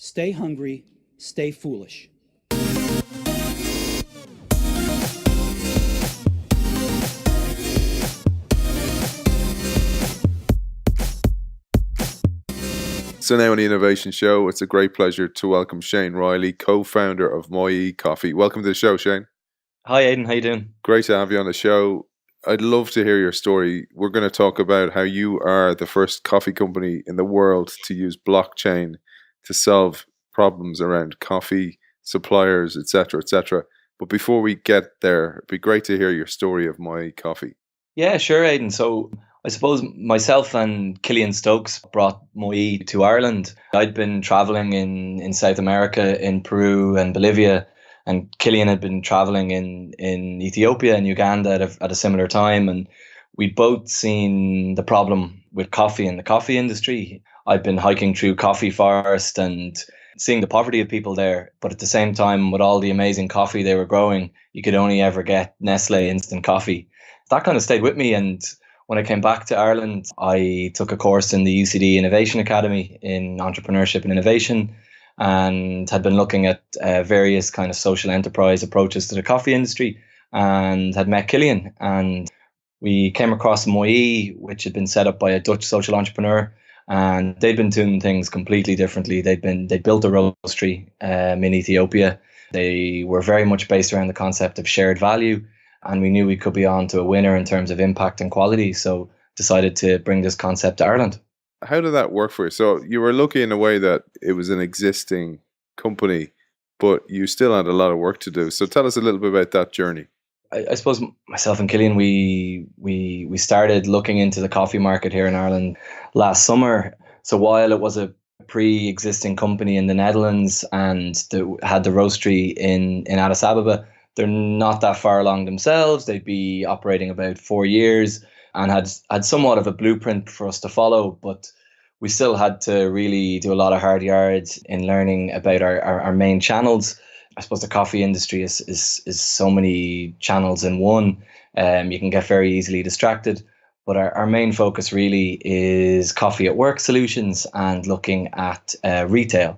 Stay hungry, stay foolish. So now on the Innovation Show, it's a great pleasure to welcome Shane Riley, co-founder of Moyee Coffee. Welcome to the show, Shane. Hi, Aidan. How you doing? Great to have you on the show. I'd love to hear your story. We're going to talk about how you are the first coffee company in the world to use blockchain to solve problems around coffee, suppliers, etc., etc. But before we get there, it'd be great to hear your story of Moyee Coffee. Yeah, sure, Aidan. So I suppose myself and Killian Stokes brought Moyee to Ireland. I'd been traveling in South America, in Peru and Bolivia, and Killian had been traveling in Ethiopia and Uganda at a similar time. And we'd both seen the problem with coffee in the coffee industry. I'd been hiking through coffee forest and seeing the poverty of people there. But at the same time, with all the amazing coffee they were growing, you could only ever get Nestle instant coffee. That kind of stayed with me. And when I came back to Ireland, I took a course in the UCD Innovation Academy in entrepreneurship and innovation, and had been looking at various kind of social enterprise approaches to the coffee industry, and had met Killian. And we came across Moyee, which had been set up by a Dutch social entrepreneur, and they'd been doing things completely differently. They built a roastery in Ethiopia. They were very much based around the concept of shared value, and we knew we could be on to a winner in terms of impact and quality. So decided to bring this concept to Ireland. How did that work for you? So you were lucky in a way that it was an existing company, but you still had a lot of work to do. So tell us a little bit about that journey. I suppose myself and Killian, we started looking into the coffee market here in Ireland last summer. So while it was a pre-existing company in the Netherlands and had the roastery in Addis Ababa, they're not that far along themselves. They'd be operating about 4 years and had somewhat of a blueprint for us to follow, but we still had to really do a lot of hard yards in learning about our main channels. I suppose the coffee industry is so many channels in one. You can get very easily distracted, but our main focus really is coffee at work solutions and looking at retail.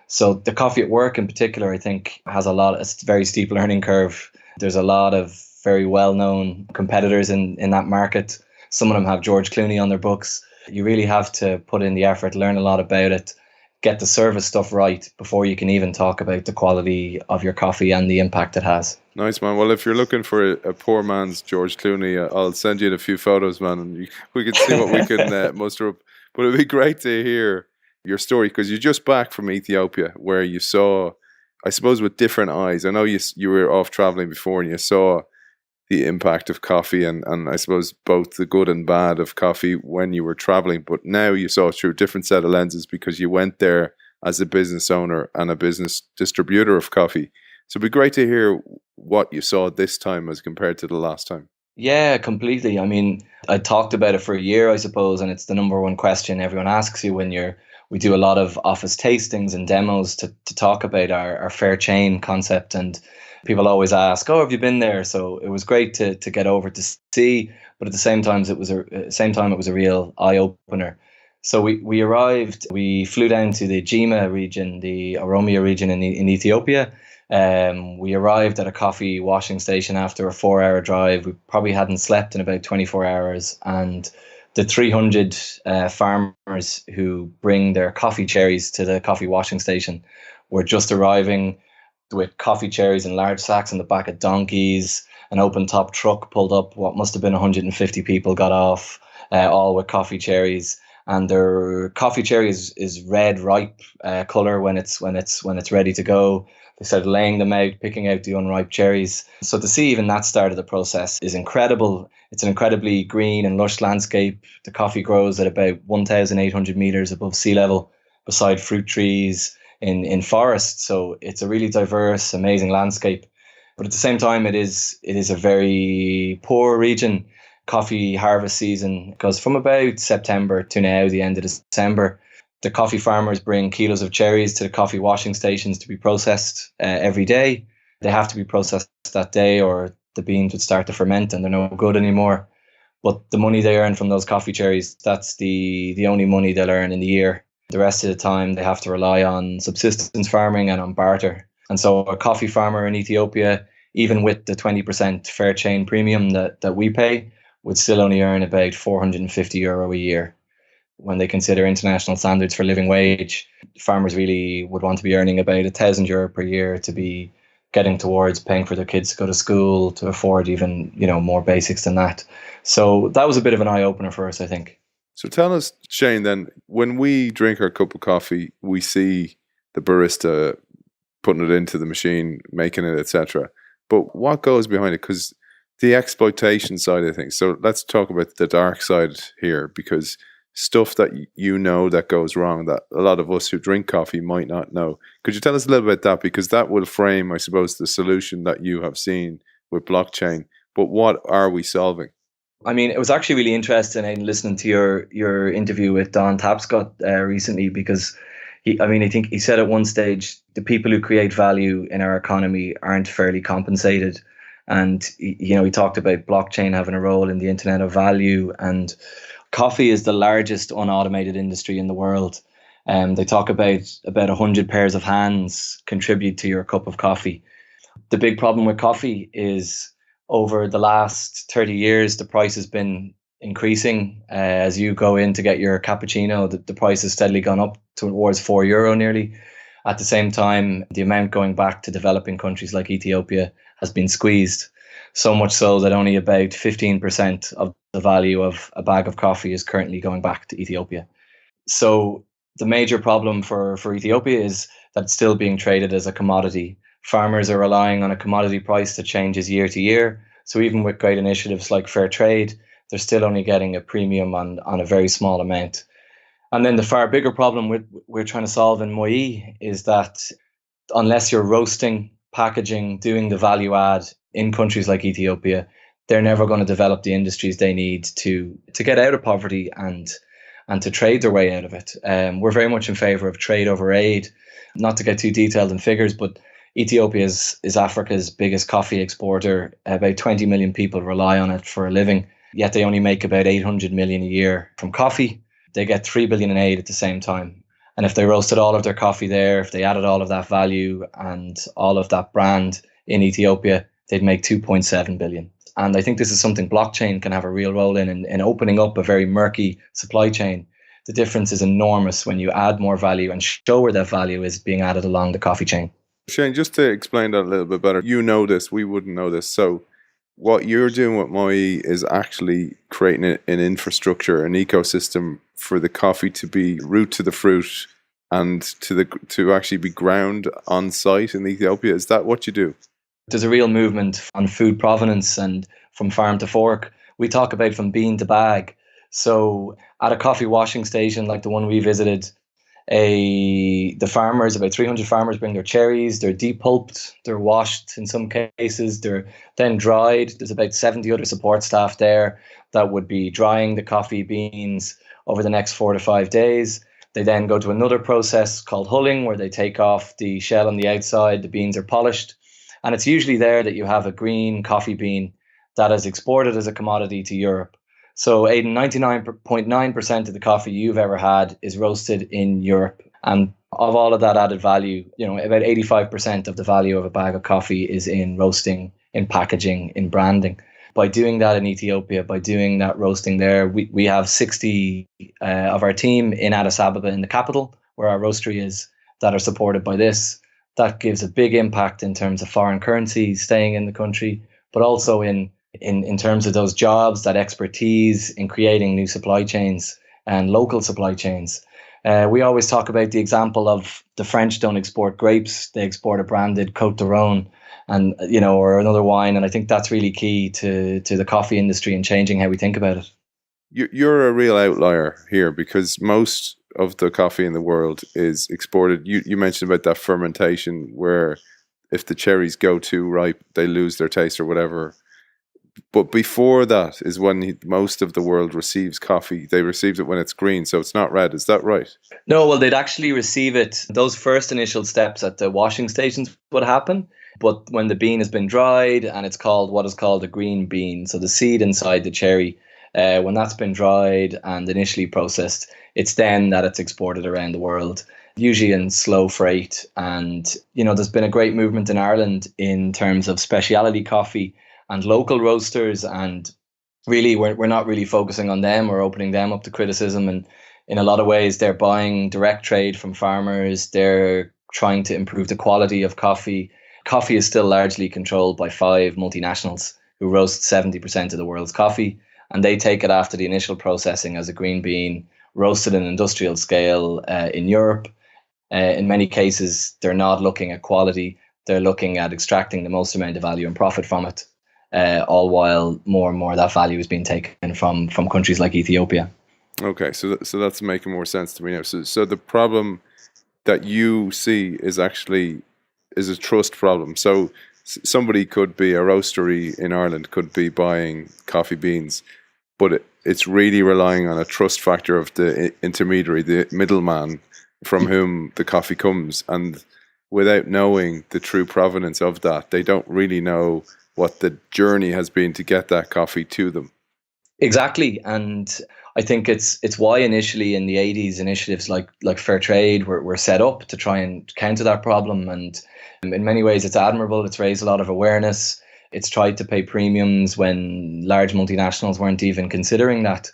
So the coffee at work in particular, I think, has it's a very steep learning curve. There's a lot of very well-known competitors in that market. Some of them have George Clooney on their books. You really have to put in the effort, learn a lot about it, get the service stuff right before you can even talk about the quality of your coffee and the impact it has. Nice, man. Well, if you're looking for a poor man's George Clooney, I'll send you a few photos, man, and we can see what we can muster up. But it'd be great to hear your story, because you're just back from Ethiopia, where you saw, I suppose, with different eyes. I know you were off traveling before and you saw the impact of coffee and I suppose both the good and bad of coffee when you were traveling, but now you saw it through a different set of lenses because you went there as a business owner and a business distributor of coffee. So it'd be great to hear what you saw this time as compared to the last time. Yeah, completely. I mean, I talked about it for a year, I suppose, and it's the number one question everyone asks you when we do a lot of office tastings and demos to talk about our Fairchain concept, and people always ask, "Oh, have you been there?" So it was great to get over to see, but at the same time, it was a real eye opener. So we arrived. We flew down to the Jima region, the Oromia region in Ethiopia. We arrived at a coffee washing station after a 4-hour drive. We probably hadn't slept in about 24 hours, and the 300 farmers who bring their coffee cherries to the coffee washing station were just arriving with coffee cherries in large sacks on the back of donkeys. An open top truck pulled up. What must have been 150 people got off, all with coffee cherries. And their coffee cherry is red, ripe color when it's ready to go. They started laying them out, picking out the unripe cherries. So to see even that start of the process is incredible. It's an incredibly green and lush landscape. The coffee grows at about 1,800 meters above sea level, beside fruit trees in forests. So it's a really diverse, amazing landscape. But at the same time, it is a very poor region. Coffee harvest season goes from about September to now, the end of December. The coffee farmers bring kilos of cherries to the coffee washing stations to be processed every day. They have to be processed that day or the beans would start to ferment and they're no good anymore. But the money they earn from those coffee cherries, that's the only money they'll earn in the year. The rest of the time, they have to rely on subsistence farming and on barter. And so a coffee farmer in Ethiopia, even with the 20% Fairchain premium that we pay, would still only earn about €450 a year. When they consider international standards for living wage, farmers really would want to be earning about €1,000 per year to be getting towards paying for their kids to go to school, to afford even, more basics than that. So that was a bit of an eye-opener for us, I think. So tell us, Shane, then, when we drink our cup of coffee, we see the barista putting it into the machine, making it, etc. But what goes behind it? Because the exploitation side of things. So let's talk about the dark side here, because stuff that that goes wrong that a lot of us who drink coffee might not know. Could you tell us a little bit about that? Because that will frame, I suppose, the solution that you have seen with blockchain. But what are we solving? I mean, it was actually really interesting in listening to your interview with Don Tapscott recently, because I think he said at one stage, the people who create value in our economy aren't fairly compensated. And, he talked about blockchain having a role in the Internet of Value, and coffee is the largest unautomated industry in the world. They talk about 100 pairs of hands contribute to your cup of coffee. The big problem with coffee is over the last 30 years, the price has been increasing. As you go in to get your cappuccino, the price has steadily gone up towards €4 nearly. At the same time, the amount going back to developing countries like Ethiopia has been squeezed. So much so that only about 15% of the value of a bag of coffee is currently going back to Ethiopia. So the major problem for Ethiopia is that it's still being traded as a commodity. Farmers are relying on a commodity price that changes year to year. So even with great initiatives like Fairtrade, they're still only getting a premium on a very small amount. And then the far bigger problem we're trying to solve in Moyee is that unless you're roasting, packaging, doing the value add in countries like Ethiopia, they're never going to develop the industries they need to get out of poverty and to trade their way out of it. We're very much in favor of trade over aid. Not to get too detailed in figures, but Ethiopia is Africa's biggest coffee exporter. About 20 million people rely on it for a living, yet they only make about 800 million a year from coffee. They get 3 billion in aid at the same time. And if they roasted all of their coffee there, if they added all of that value and all of that brand in Ethiopia, they'd make 2.7 billion. And I think this is something blockchain can have a real role in opening up a very murky supply chain. The difference is enormous when you add more value and show where that value is being added along the coffee chain. Shane, just to explain that a little bit better, you know this, we wouldn't know this. So what you're doing with Moyee is actually creating an infrastructure, an ecosystem for the coffee to be root to the fruit and to actually be ground on site in Ethiopia. Is that what you do? There's a real movement on food provenance and from farm to fork. We talk about from bean to bag. So at a coffee washing station like the one we visited, the farmers, about 300 farmers, bring their cherries. They're depulped, they're washed in some cases, they're then dried. There's about 70 other support staff there that would be drying the coffee beans over the next 4 to 5 days. They then go to another process called hulling, where they take off the shell on the outside, the beans are polished. And it's usually there that you have a green coffee bean that is exported as a commodity to Europe. So Aidan, 99.9% of the coffee you've ever had is roasted in Europe. And of all of that added value, about 85% of the value of a bag of coffee is in roasting, in packaging, in branding. By doing that in Ethiopia, by doing that roasting there, we have 60 of our team in Addis Ababa, in the capital, where our roastery is, that are supported by this. That gives a big impact in terms of foreign currency staying in the country, but also in terms of those jobs, that expertise in creating new supply chains and local supply chains. We always talk about the example of the French don't export grapes, they export a branded Côte d'Aron and or another wine. And I think that's really key to the coffee industry and changing how we think about it. You're a real outlier here, because most of the coffee in the world is exported. You mentioned about that fermentation, where if the cherries go too ripe, they lose their taste or whatever. But before that is when most of the world receives coffee. They receive it when it's green, so it's not red. Is that right? No, well, they'd actually receive it. Those first initial steps at the washing stations would happen. But when the bean has been dried and it's called what is called a green bean, so the seed inside the cherry When that's been dried and initially processed, it's then that it's exported around the world, usually in slow freight. And, there's been a great movement in Ireland in terms of specialty coffee and local roasters. And really, we're not really focusing on them or opening them up to criticism. And in a lot of ways, they're buying direct trade from farmers. They're trying to improve the quality of coffee. Coffee is still largely controlled by 5 multinationals who roast 70% of the world's coffee. And they take it after the initial processing as a green bean, roasted in industrial scale in Europe. In many cases, they're not looking at quality. They're looking at extracting the most amount of value and profit from it, all while more and more of that value is being taken from countries like Ethiopia. Okay, so that's making more sense to me now. So the problem that you see is a trust problem. So somebody could be a roastery in Ireland, could be buying coffee beans, but it's really relying on a trust factor of the intermediary, the middleman from whom the coffee comes. And without knowing the true provenance of that, they don't really know what the journey has been to get that coffee to them. Exactly. And I think it's why initially in the 80s initiatives like Fairtrade were set up to try and counter that problem. And in many ways it's admirable. It's raised a lot of awareness. It's tried to pay premiums when large multinationals weren't even considering that.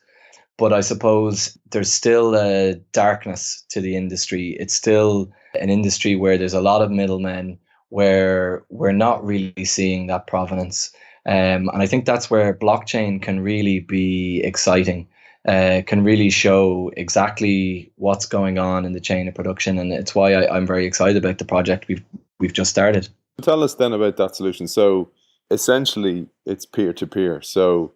But I suppose there's still a darkness to the industry. It's still an industry where there's a lot of middlemen, where we're not really seeing that provenance. And I think that's where blockchain can really be exciting, can really show exactly what's going on in the chain of production. And it's why I'm very excited about the project we've just started. Tell us then about that solution. So essentially it's peer-to-peer. So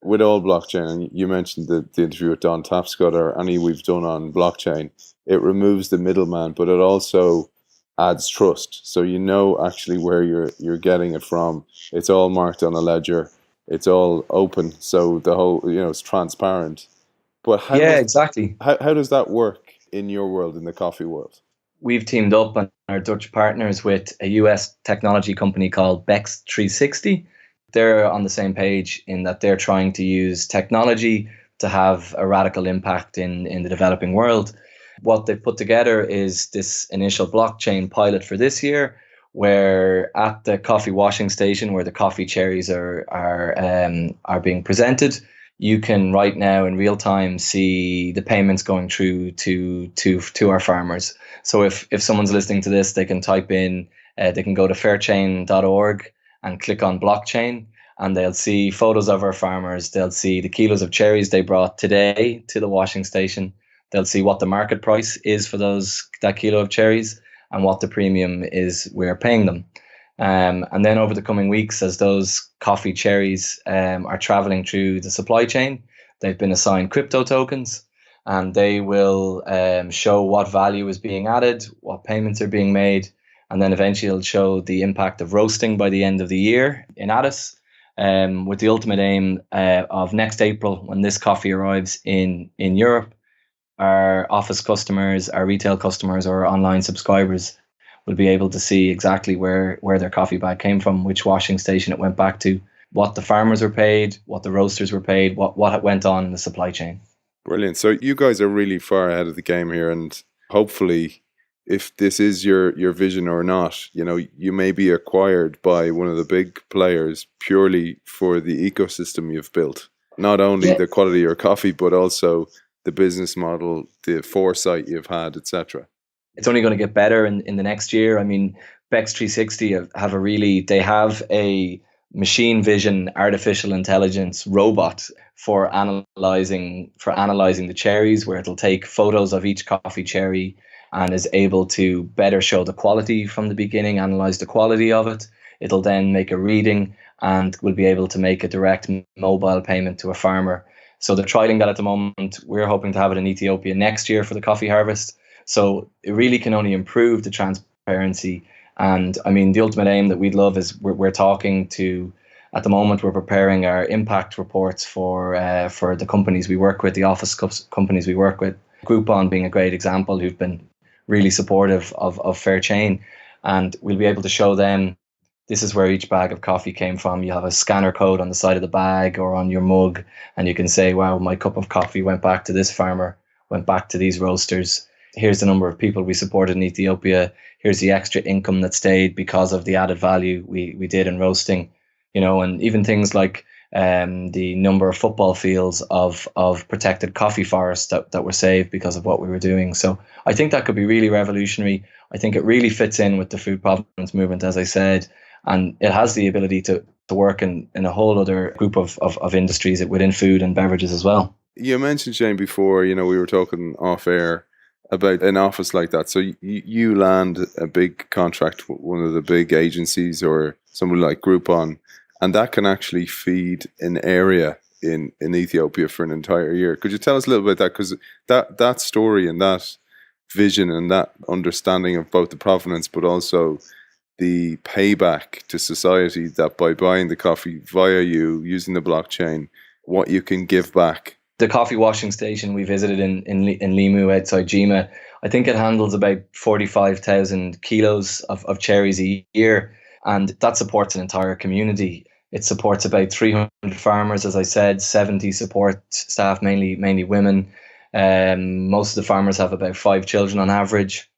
with all blockchain, and you mentioned the interview with Don Tapscott or any we've done on blockchain, it removes the middleman, but it also adds trust. So you know actually where you're getting it from. It's all marked on a ledger. It's all open. So the whole, it's transparent. But Exactly. How does that work in your world, in the coffee world? We've teamed up and our Dutch partners with a US technology company called Bex360. They're on the same page in that they're trying to use technology to have a radical impact in the developing world. What they've put together is this initial blockchain pilot for this year, where at the coffee washing station where the coffee cherries are being presented, you can right now in real time see the payments going through to our farmers. So if someone's listening to this, they can type in, they can go to fairchain.org and click on blockchain, and they'll see photos of our farmers. They'll see the kilos of cherries they brought today to the washing station. They'll see what the market price is for that kilo of cherries and what the premium is we're paying them. And then over the coming weeks, as those coffee cherries are traveling through the supply chain, they've been assigned crypto tokens, and they will show what value is being added, what payments are being made, and then eventually it'll show the impact of roasting by the end of the year in Addis, with the ultimate aim of next April, when this coffee arrives in Europe, our office customers, our retail customers, or our online subscribers will be able to see exactly where their coffee bag came from, which washing station it went back to, what the farmers were paid, what the roasters were paid, what went on in the supply chain. Brilliant. So you guys are really far ahead of the game here, and hopefully, if this is your vision or not, you may be acquired by one of the big players purely for the ecosystem you've built. Not only the quality of your coffee, but also the business model, the foresight you've had, etc. It's only going to get better in the next year. I mean, Bex360 have a machine vision, artificial intelligence robot for analyzing the cherries, where it'll take photos of each coffee cherry and is able to better show the quality from the beginning, analyze the quality of it. It'll then make a reading and will be able to make a direct mobile payment to a farmer. So they're trialing that at the moment. We're hoping to have it in Ethiopia next year for the coffee harvest. So it really can only improve the transparency. And I mean, the ultimate aim that we'd love is we're talking to, at the moment, we're preparing our impact reports for the companies we work with, the office companies we work with. Groupon being a great example, who've been really supportive of Fairchain. And we'll be able to show them this is where each bag of coffee came from. You have a scanner code on the side of the bag or on your mug, and you can say, wow, my cup of coffee went back to this farmer, went back to these roasters. Here's the number of people we supported in Ethiopia. Here's the extra income that stayed because of the added value we did in roasting, and even things like the number of football fields of protected coffee forests that were saved because of what we were doing. So I think that could be really revolutionary. I think it really fits in with the food provenance movement, as I said, and it has the ability to work in a whole other group of industries within food and beverages as well. You mentioned, Shane, before, we were talking off air about an office like that. So you land a big contract with one of the big agencies or someone like Groupon, and that can actually feed an area in Ethiopia for an entire year. Could you tell us a little bit about that? Because that story and that vision and that understanding of both the provenance but also the payback to society, that by buying the coffee via you, using the blockchain, what you can give back. The coffee washing station we visited in Limu outside Jima, I think it handles about 45,000 kilos of cherries a year, and that supports an entire community. It supports about 300 farmers, as I said, 70 support staff, mainly women. Most of the farmers have about 5 children on average.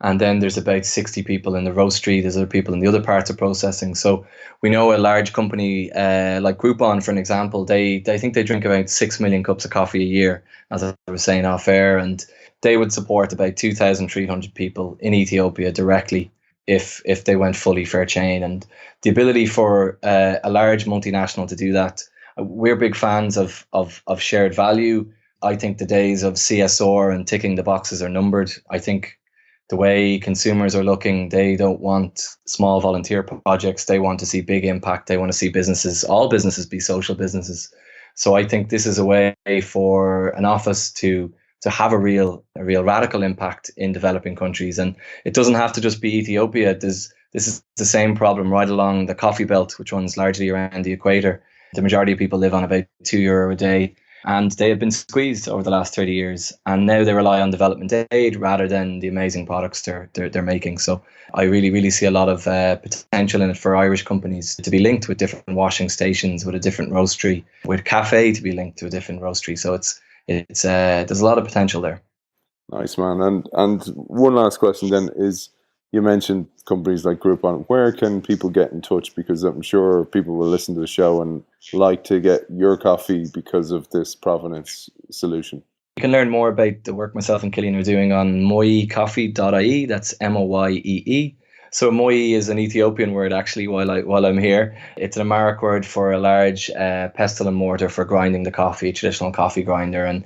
And then there's about 60 people in the roastery. There's other people in the other parts of processing. So we know a large company like Groupon, for an example, they think they drink about 6 million cups of coffee a year, as I was saying off air. And they would support about 2,300 people in Ethiopia directly if they went fully Fairchain. And the ability for a large multinational to do that, we're big fans of shared value. I think the days of CSR and ticking the boxes are numbered. I think the way consumers are looking, they don't want small volunteer projects. They want to see big impact. They want to see all businesses be social businesses. So I think this is a way for an office to have a real radical impact in developing countries. And it doesn't have to just be Ethiopia. This is the same problem right along the coffee belt, which runs largely around the equator. The majority of people live on about €2 a day. And they have been squeezed over the last 30 years. And now they rely on development aid rather than the amazing products they're making. So I really, really see a lot of potential in it for Irish companies to be linked with different washing stations, with a different roastery, with cafe to be linked to a different roastery. So it's there's a lot of potential there. Nice, man. And one last question then is, you mentioned companies like Groupon. Where can people get in touch? Because I'm sure people will listen to the show and like to get your coffee because of this provenance solution. You can learn more about the work myself and Killian are doing on moyeecoffee.ie. That's Moyee. So Moyee is an Ethiopian word, actually, while I'm here. It's an Amharic word for a large pestle and mortar for grinding the coffee, a traditional coffee grinder. And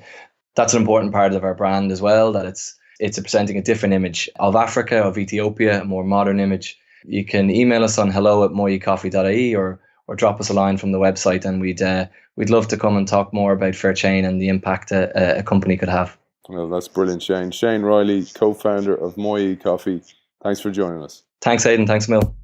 that's an important part of our brand as well, that it's presenting a different image of Africa, of Ethiopia, a more modern image. You can email us on hello@moyeecoffee.ie or drop us a line from the website, and we'd love to come and talk more about Fairchain and the impact a company could have. Well, that's brilliant, Shane. Shane Riley, co-founder of Moyee Coffee. Thanks for joining us. Thanks, Aidan. Thanks, Mill.